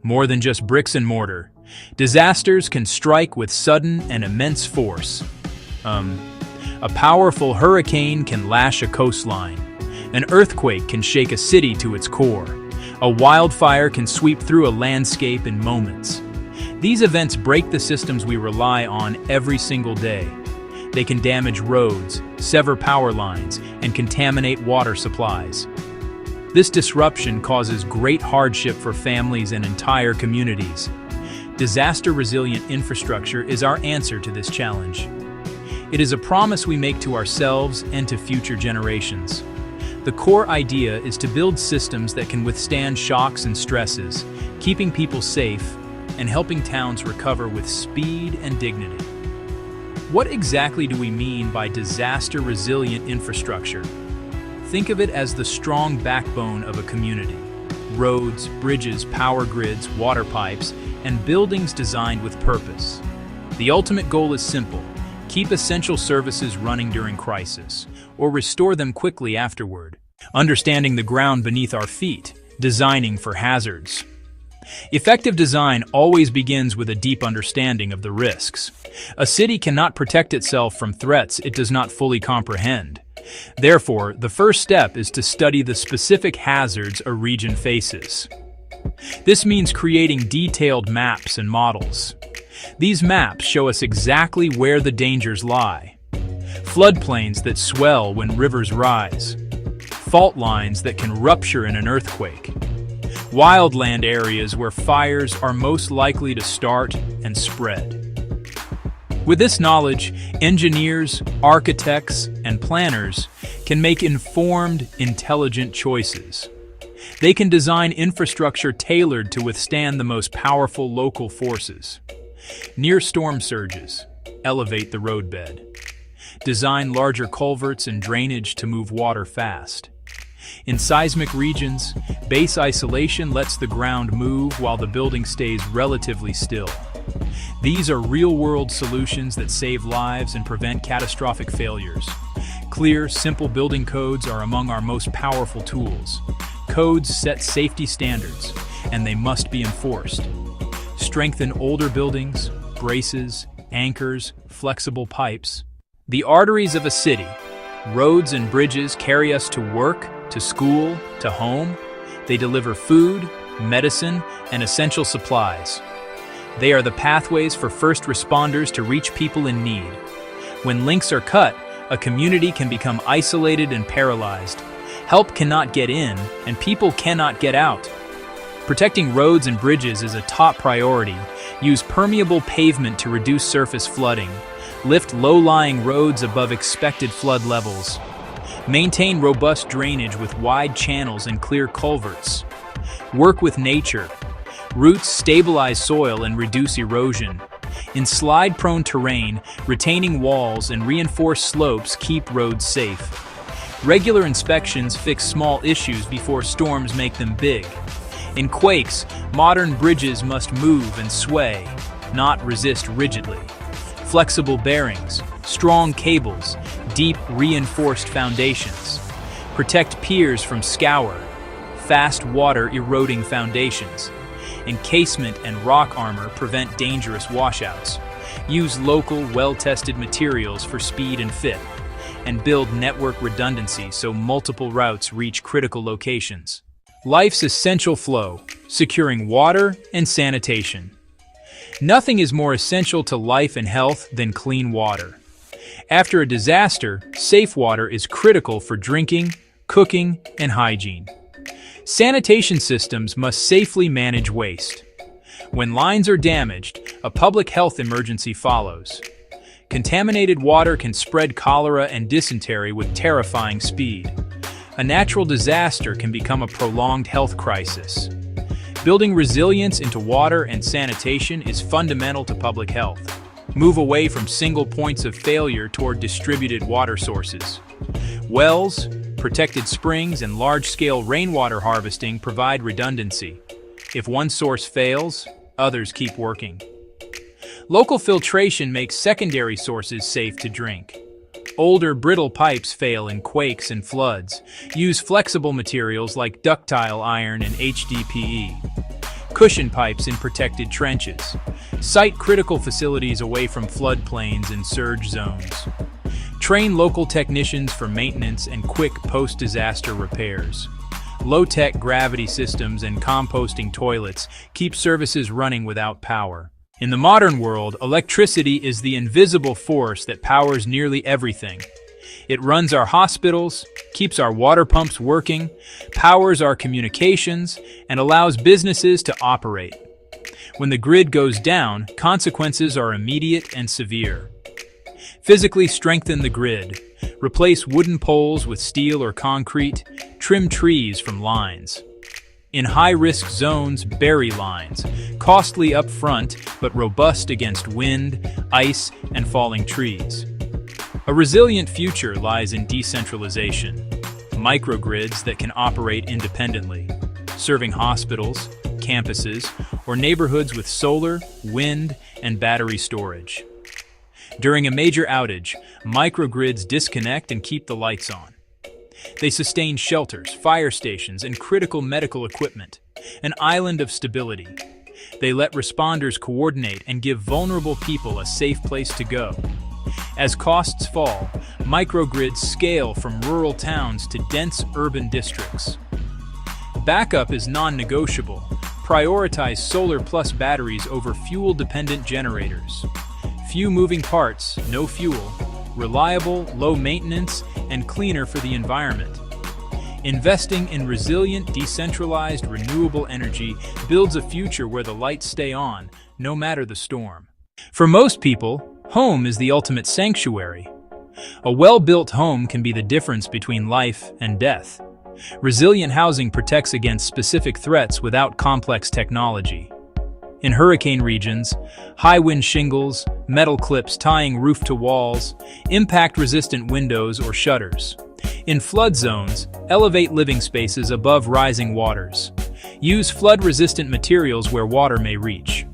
more than just bricks and mortar. Disasters can strike with sudden and immense force. A powerful hurricane can lash a coastline. An earthquake can shake a city to its core. A wildfire can sweep through a landscape in moments. These events break the systems we rely on every single day. They can damage roads, sever power lines, and contaminate water supplies. This disruption causes great hardship for families and entire communities. Disaster-resilient infrastructure is our answer to this challenge. It is a promise we make to ourselves and to future generations. The core idea is to build systems that can withstand shocks and stresses, keeping people safe and helping towns recover with speed and dignity. What exactly do we mean by disaster-resilient infrastructure? Think of it as the strong backbone of a community. Roads, bridges, power grids, water pipes, and buildings designed with purpose. The ultimate goal is simple: keep essential services running during crisis, or restore them quickly afterward. Understanding the ground beneath our feet, designing for hazards. Effective design always begins with a deep understanding of the risks. A city cannot protect itself from threats it does not fully comprehend. Therefore, the first step is to study the specific hazards a region faces. This means creating detailed maps and models. These maps show us exactly where the dangers lie. Floodplains that swell when rivers rise. Fault lines that can rupture in an earthquake. Wildland areas where fires are most likely to start and spread. With this knowledge, engineers, architects, and planners can make informed, intelligent choices. They can design infrastructure tailored to withstand the most powerful local forces. Near storm surges, elevate the roadbed. Design larger culverts and drainage to move water fast. In seismic regions, base isolation lets the ground move while the building stays relatively still. These are real-world solutions that save lives and prevent catastrophic failures. Clear, simple building codes are among our most powerful tools. Codes set safety standards, and they must be enforced. Strengthen older buildings, braces, anchors, flexible pipes. The arteries of a city, roads and bridges carry us to work, to school, to home. They deliver food, medicine, and essential supplies. They are the pathways for first responders to reach people in need. When links are cut, a community can become isolated and paralyzed. Help cannot get in, and people cannot get out. Protecting roads and bridges is a top priority. Use permeable pavement to reduce surface flooding. Lift low-lying roads above expected flood levels. Maintain robust drainage with wide channels and clear culverts. Work with nature. Roots stabilize soil and reduce erosion. In slide-prone terrain, retaining walls and reinforced slopes keep roads safe. Regular inspections fix small issues before storms make them big. In quakes, modern bridges must move and sway, not resist rigidly. Flexible bearings, strong cables, deep reinforced foundations. Protect piers from scour, fast water eroding foundations. Encasement and rock armor prevent dangerous washouts. Use local, well-tested materials for speed and fit. And build network redundancy so multiple routes reach critical locations. Life's essential flow, securing water and sanitation. Nothing is more essential to life and health than clean water. After a disaster, safe water is critical for drinking, cooking, and hygiene. Sanitation systems must safely manage waste. When lines are damaged, a public health emergency follows. Contaminated water can spread cholera and dysentery with terrifying speed. A natural disaster can become a prolonged health crisis. Building resilience into water and sanitation is fundamental to public health. Move away from single points of failure toward distributed water sources. Wells, protected springs, and large-scale rainwater harvesting provide redundancy. If one source fails, others keep working. Local filtration makes secondary sources safe to drink. Older, brittle pipes fail in quakes and floods. Use flexible materials like ductile iron and HDPE. cushion pipes in protected trenches. Site critical facilities away from floodplains and surge zones. Train local technicians for maintenance and quick post-disaster repairs. Low-tech gravity systems and composting toilets keep services running without power. In the modern world, electricity is the invisible force that powers nearly everything. It runs our hospitals, keeps our water pumps working, powers our communications, and allows businesses to operate. When the grid goes down, consequences are immediate and severe. Physically strengthen the grid. Replace wooden poles with steel or concrete. Trim trees from lines. In high-risk zones, bury lines. Costly up front, but robust against wind, ice, and falling trees. A resilient future lies in decentralization. Microgrids that can operate independently, serving hospitals, campuses, or neighborhoods with solar, wind, and battery storage. During a major outage, microgrids disconnect and keep the lights on. They sustain shelters, fire stations, and critical medical equipment, an island of stability. They let responders coordinate and give vulnerable people a safe place to go. As costs fall, microgrids scale from rural towns to dense urban districts. Backup is non-negotiable. Prioritize solar plus batteries over fuel-dependent generators. Few moving parts, no fuel, reliable, low maintenance, and cleaner for the environment. Investing in resilient, decentralized, renewable energy builds a future where the lights stay on, no matter the storm. For most people, home is the ultimate sanctuary. A well-built home can be the difference between life and death. Resilient housing protects against specific threats without complex technology. In hurricane regions, high-wind shingles, metal clips tying roof to walls, impact-resistant windows or shutters. In flood zones, elevate living spaces above rising waters. Use flood-resistant materials where water may reach.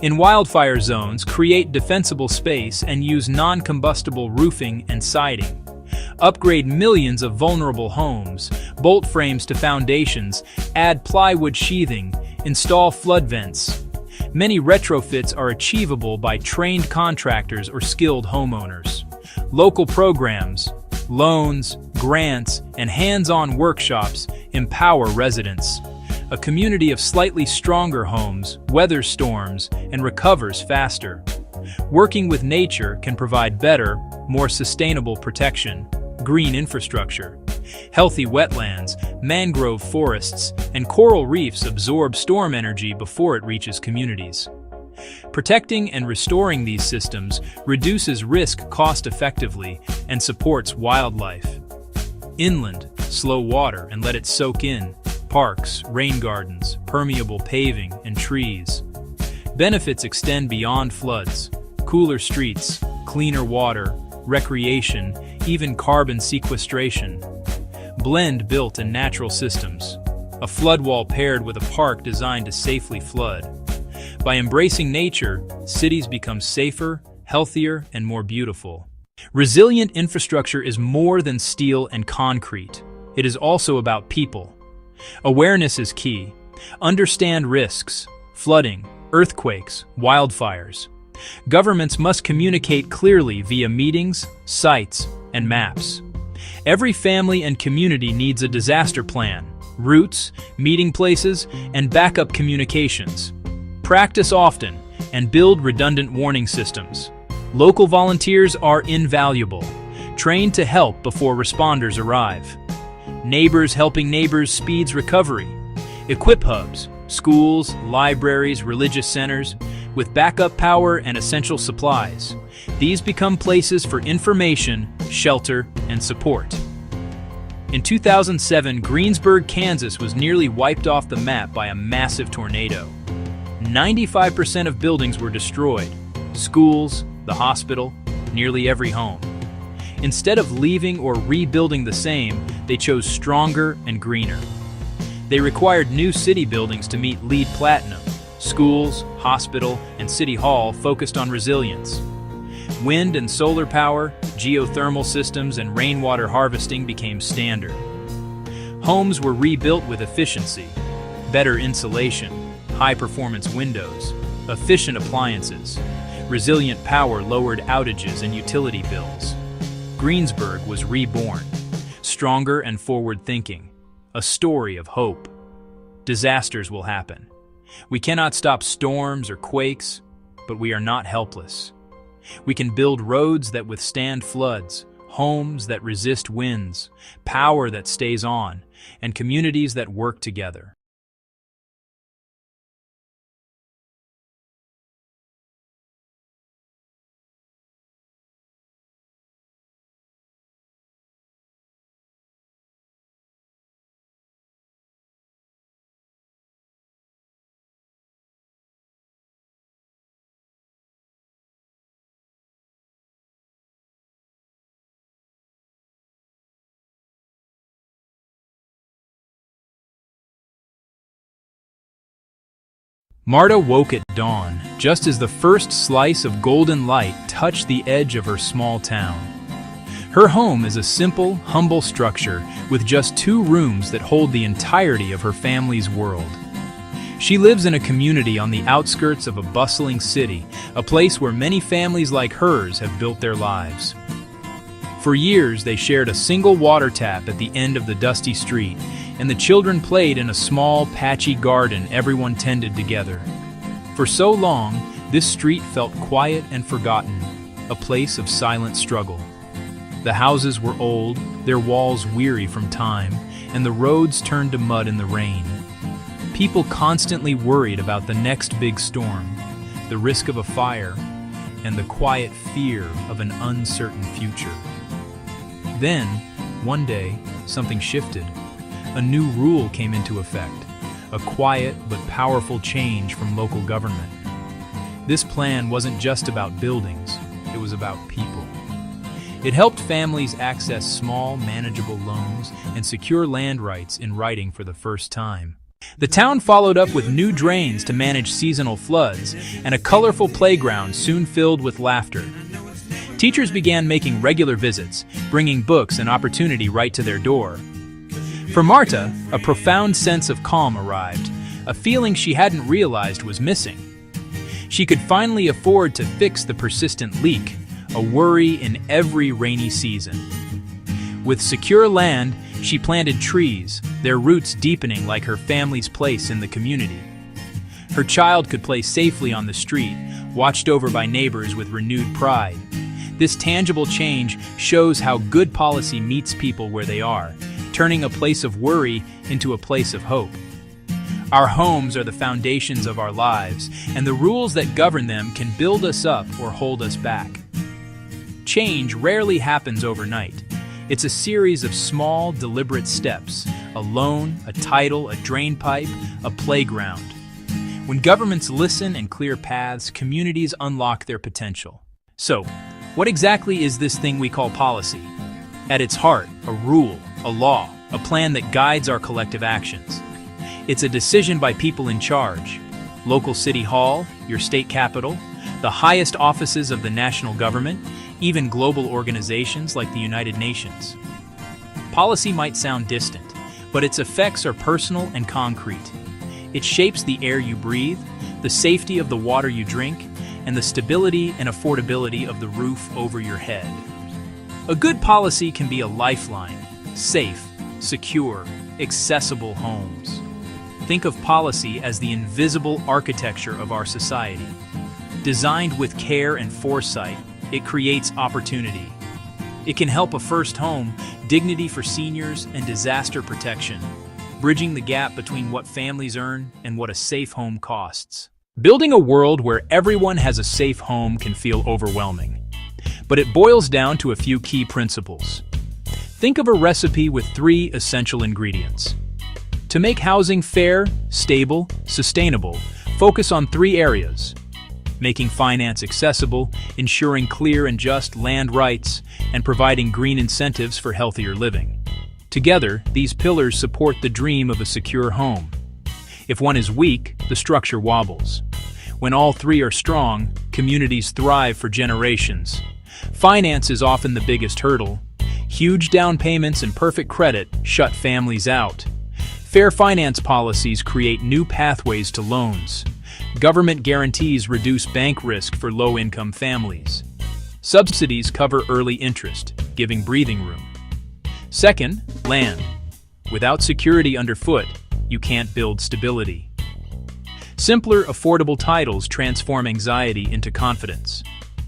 In wildfire zones, create defensible space and use non-combustible roofing and siding. Upgrade millions of vulnerable homes, bolt frames to foundations, add plywood sheathing, install flood vents. Many retrofits are achievable by trained contractors or skilled homeowners. Local programs, loans, grants, and hands-on workshops empower residents. A community of slightly stronger homes weathers storms and recovers faster. Working with nature can provide better, more sustainable protection. Green infrastructure. Healthy wetlands, mangrove forests, and coral reefs absorb storm energy before it reaches communities. Protecting and restoring these systems reduces risk cost-effectively and supports wildlife. Inland, slow water and let it soak in. Parks, rain gardens, permeable paving, and trees. Benefits extend beyond floods. Cooler streets, cleaner water, recreation, even carbon sequestration. Blend built and natural systems. A flood wall paired with a park designed to safely flood. By embracing nature, cities become safer, healthier, and more beautiful. Resilient infrastructure is more than steel and concrete. It is also about people. Awareness is key. Understand risks, flooding, earthquakes, wildfires. Governments must communicate clearly via meetings, sites, and maps. Every family and community needs a disaster plan, routes, meeting places, and backup communications. Practice often and build redundant warning systems. Local volunteers are invaluable. Train to help before responders arrive. Neighbors helping neighbors speeds recovery. Equip hubs, schools, libraries, religious centers, with backup power and essential supplies. These become places for information, shelter, and support. In 2007, Greensburg, Kansas was nearly wiped off the map by a massive tornado. 95% of buildings were destroyed. Schools, the hospital, nearly every home. Instead of leaving or rebuilding the same, they chose stronger and greener. They required new city buildings to meet LEED Platinum. Schools, hospital, and city hall focused on resilience. Wind and solar power, geothermal systems, and rainwater harvesting became standard. Homes were rebuilt with efficiency, better insulation, high-performance windows, efficient appliances. Resilient power lowered outages and utility bills. Greensburg was reborn, stronger and forward-thinking, a story of hope. Disasters will happen. We cannot stop storms or quakes, but we are not helpless. We can build roads that withstand floods, homes that resist winds, power that stays on, and communities that work together. Marta woke at dawn, just as the first slice of golden light touched the edge of her small town. Her home is a simple, humble structure with just 2 rooms that hold the entirety of her family's world. She lives in a community on the outskirts of a bustling city, a place where many families like hers have built their lives. For years, they shared a single water tap at the end of the dusty street, and the children played in a small, patchy garden everyone tended together. For so long, this street felt quiet and forgotten, a place of silent struggle. The houses were old, their walls weary from time, and the roads turned to mud in the rain. People constantly worried about the next big storm, the risk of a fire, and the quiet fear of an uncertain future. Then, one day, something shifted. A new rule came into effect, a quiet but powerful change from local government. This plan wasn't just about buildings, it was about people. It helped families access small, manageable loans and secure land rights in writing for the first time. The town followed up with new drains to manage seasonal floods, and a colorful playground soon filled with laughter. Teachers began making regular visits, bringing books and opportunity right to their door. For Marta, a profound sense of calm arrived, a feeling she hadn't realized was missing. She could finally afford to fix the persistent leak, a worry in every rainy season. With secure land, she planted trees, their roots deepening like her family's place in the community. Her child could play safely on the street, watched over by neighbors with renewed pride. This tangible change shows how good policy meets people where they are, turning a place of worry into a place of hope. Our homes are the foundations of our lives, and the rules that govern them can build us up or hold us back. Change rarely happens overnight. It's a series of small, deliberate steps: a loan, a title, a drain pipe, a playground. When governments listen and clear paths, communities unlock their potential. So, what exactly is this thing we call policy? At its heart, a rule, a law, a plan that guides our collective actions. It's a decision by people in charge: local city hall, your state capital, the highest offices of the national government, even global organizations like the United Nations. Policy might sound distant, but its effects are personal and concrete. It shapes the air you breathe, the safety of the water you drink, and the stability and affordability of the roof over your head. A good policy can be a lifeline: safe, secure, accessible homes. Think of policy as the invisible architecture of our society. Designed with care and foresight, it creates opportunity. It can help a first home, dignity for seniors, and disaster protection, bridging the gap between what families earn and what a safe home costs. Building a world where everyone has a safe home can feel overwhelming, but it boils down to a few key principles. Think of a recipe with 3 essential ingredients. To make housing fair, stable, sustainable, focus on 3 areas: making finance accessible, ensuring clear and just land rights, and providing green incentives for healthier living. Together, these pillars support the dream of a secure home. If one is weak, the structure wobbles. When all 3 are strong, communities thrive for generations. Finance is often the biggest hurdle. Huge down payments and perfect credit shut families out. Fair finance policies create new pathways to loans. Government guarantees reduce bank risk for low-income families. Subsidies cover early interest, giving breathing room. Second, land. Without security underfoot, you can't build stability. Simpler, affordable titles transform anxiety into confidence.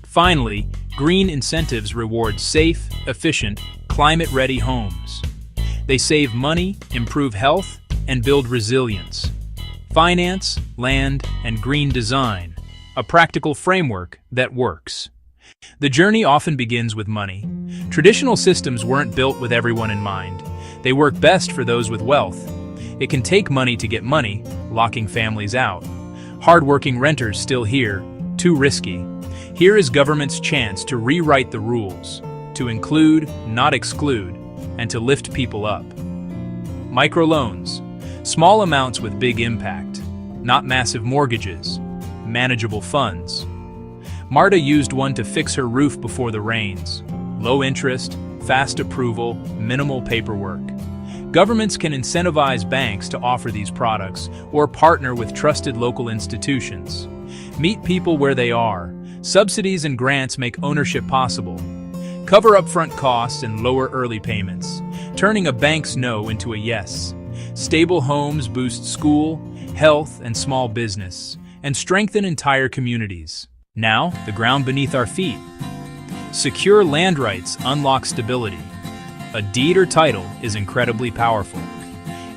Finally, green incentives reward safe, efficient, climate-ready homes. They save money, improve health, and build resilience. Finance, land, and green design, a practical framework that works. The journey often begins with money. Traditional systems weren't built with everyone in mind. They work best for those with wealth. It can take money to get money, locking families out. Hard-working renters still here, too risky. Here is government's chance to rewrite the rules, to include, not exclude, and to lift people up. Microloans, small amounts with big impact, not massive mortgages, manageable funds. Marta used one to fix her roof before the rains. Low interest, fast approval, minimal paperwork. Governments can incentivize banks to offer these products or partner with trusted local institutions. Meet people where they are. Subsidies and grants make ownership possible. Cover upfront costs and lower early payments, turning a bank's no into a yes. Stable homes boost school, health, and small business, and strengthen entire communities. Now, the ground beneath our feet. Secure land rights unlock stability. A deed or title is incredibly powerful.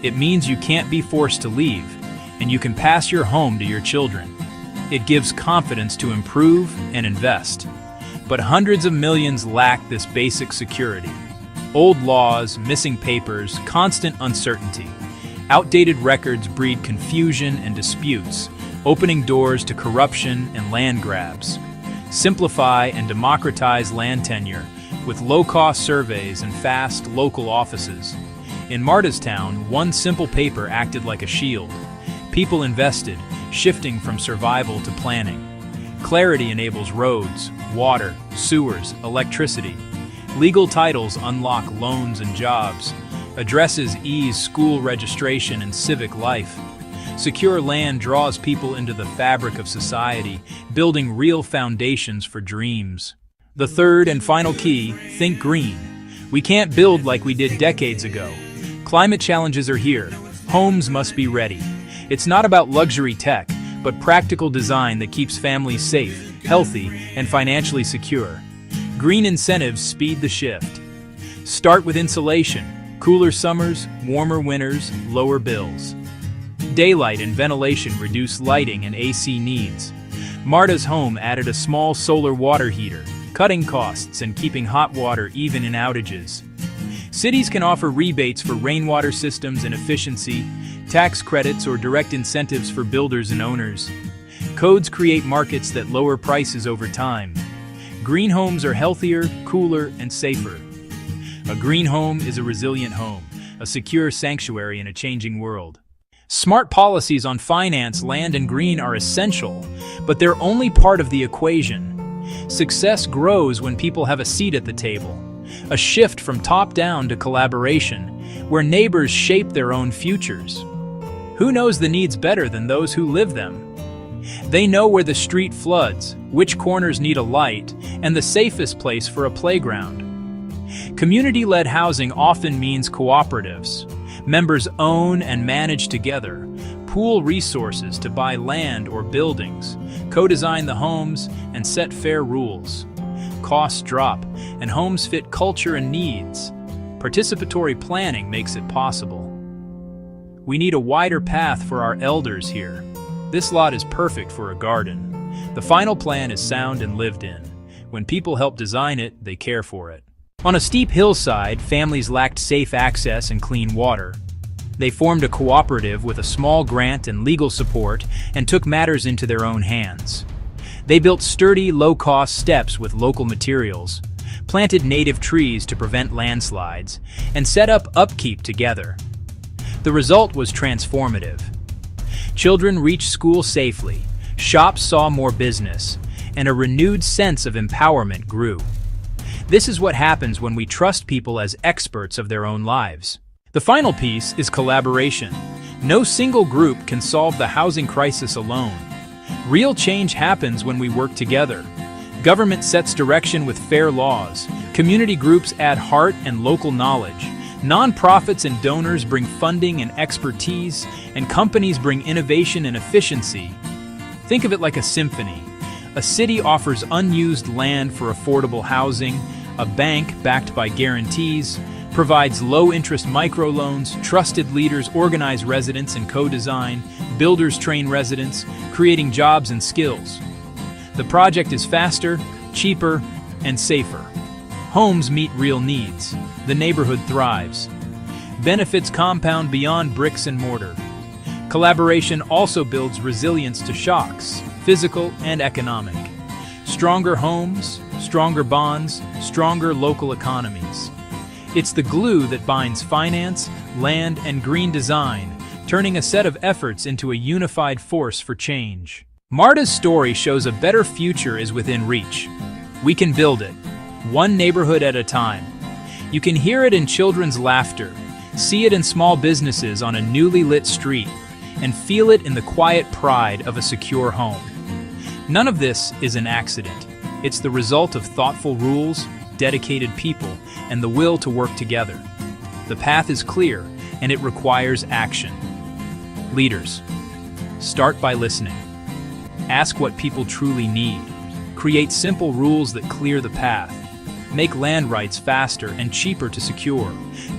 It means you can't be forced to leave, and you can pass your home to your children. It gives confidence to improve and invest. But hundreds of millions lack this basic security. Old laws, missing papers, constant uncertainty. Outdated records breed confusion and disputes, opening doors to corruption and land grabs. Simplify and democratize land tenure with low-cost surveys and fast local offices. In Marta's town, one simple paper acted like a shield. People invested, shifting from survival to planning. Clarity enables roads, water, sewers, electricity. Legal titles unlock loans and jobs. Addresses ease school registration and civic life. Secure land draws people into the fabric of society, building real foundations for dreams. The third and final key, think green. We can't build like we did decades ago. Climate challenges are here. Homes must be ready. It's not about luxury tech, but practical design that keeps families safe, healthy, and financially secure. Green incentives speed the shift. Start with insulation. Cooler summers, warmer winters, lower bills. Daylight and ventilation reduce lighting and AC needs. Marta's home added a small solar water heater, cutting costs and keeping hot water even in outages. Cities can offer rebates for rainwater systems and efficiency, tax credits or direct incentives for builders and owners. Codes create markets that lower prices over time. Green homes are healthier, cooler, and safer. A green home is a resilient home, a secure sanctuary in a changing world. Smart policies on finance, land, and green are essential, but they're only part of the equation. Success grows when people have a seat at the table, a shift from top-down to collaboration, where neighbors shape their own futures. Who knows the needs better than those who live them? They know where the street floods, which corners need a light, and the safest place for a playground. Community-led housing often means cooperatives. Members own and manage together, pool resources to buy land or buildings, co-design the homes, and set fair rules. Costs drop, and homes fit culture and needs. Participatory planning makes it possible. We need a wider path for our elders here. This lot is perfect for a garden. The final plan is sound and lived in. When people help design it, they care for it. On a steep hillside, families lacked safe access and clean water. They formed a cooperative with a small grant and legal support and took matters into their own hands. They built sturdy, low-cost steps with local materials, planted native trees to prevent landslides, and set up upkeep together. The result was transformative. Children reached school safely, shops saw more business, and a renewed sense of empowerment grew. This is what happens when we trust people as experts of their own lives. The final piece is collaboration. No single group can solve the housing crisis alone. Real change happens when we work together. Government sets direction with fair laws. Community groups add heart and local knowledge. Nonprofits and donors bring funding and expertise, and companies bring innovation and efficiency. Think of it like a symphony. A city offers unused land for affordable housing, a bank backed by guarantees, provides low-interest microloans, trusted leaders organize residents and co-design, builders train residents, creating jobs and skills. The project is faster, cheaper, and safer. Homes meet real needs. The neighborhood thrives. Benefits compound beyond bricks and mortar. Collaboration also builds resilience to shocks, physical and economic. Stronger homes, stronger bonds, stronger local economies. It's the glue that binds finance, land, and green design, turning a set of efforts into a unified force for change. MARTA's story shows a better future is within reach. We can build it, one neighborhood at a time. You can hear it in children's laughter, see it in small businesses on a newly lit street, and feel it in the quiet pride of a secure home. None of this is an accident. It's the result of thoughtful rules, dedicated people, and the will to work together. The path is clear, and it requires action. Leaders, start by listening. Ask what people truly need. Create simple rules that clear the path. Make land rights faster and cheaper to secure.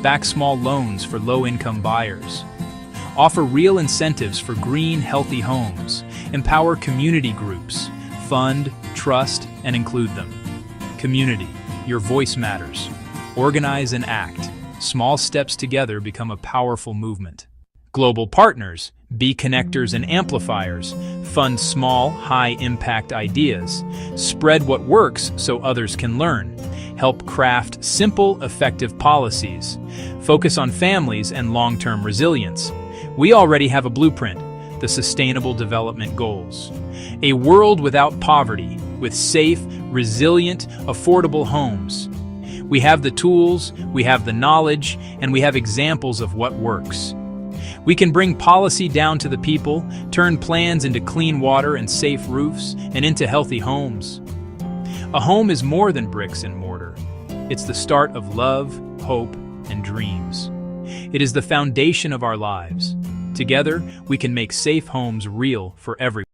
Back small loans for low-income buyers. Offer real incentives for green, healthy homes. Empower community groups. Fund, trust, and include them. Community, your voice matters. Organize and act. Small steps together become a powerful movement. Global partners, be connectors and amplifiers. Fund small, high-impact ideas. Spread what works so others can learn. Help craft simple, effective policies. Focus on families and long-term resilience. We already have a blueprint, the Sustainable Development Goals. A world without poverty, with safe, resilient, affordable homes. We have the tools, we have the knowledge, and we have examples of what works. We can bring policy down to the people, turn plans into clean water and safe roofs, and into healthy homes. A home is more than bricks and mortar. It's the start of love, hope, and dreams. It is the foundation of our lives. Together, we can make safe homes real for everyone.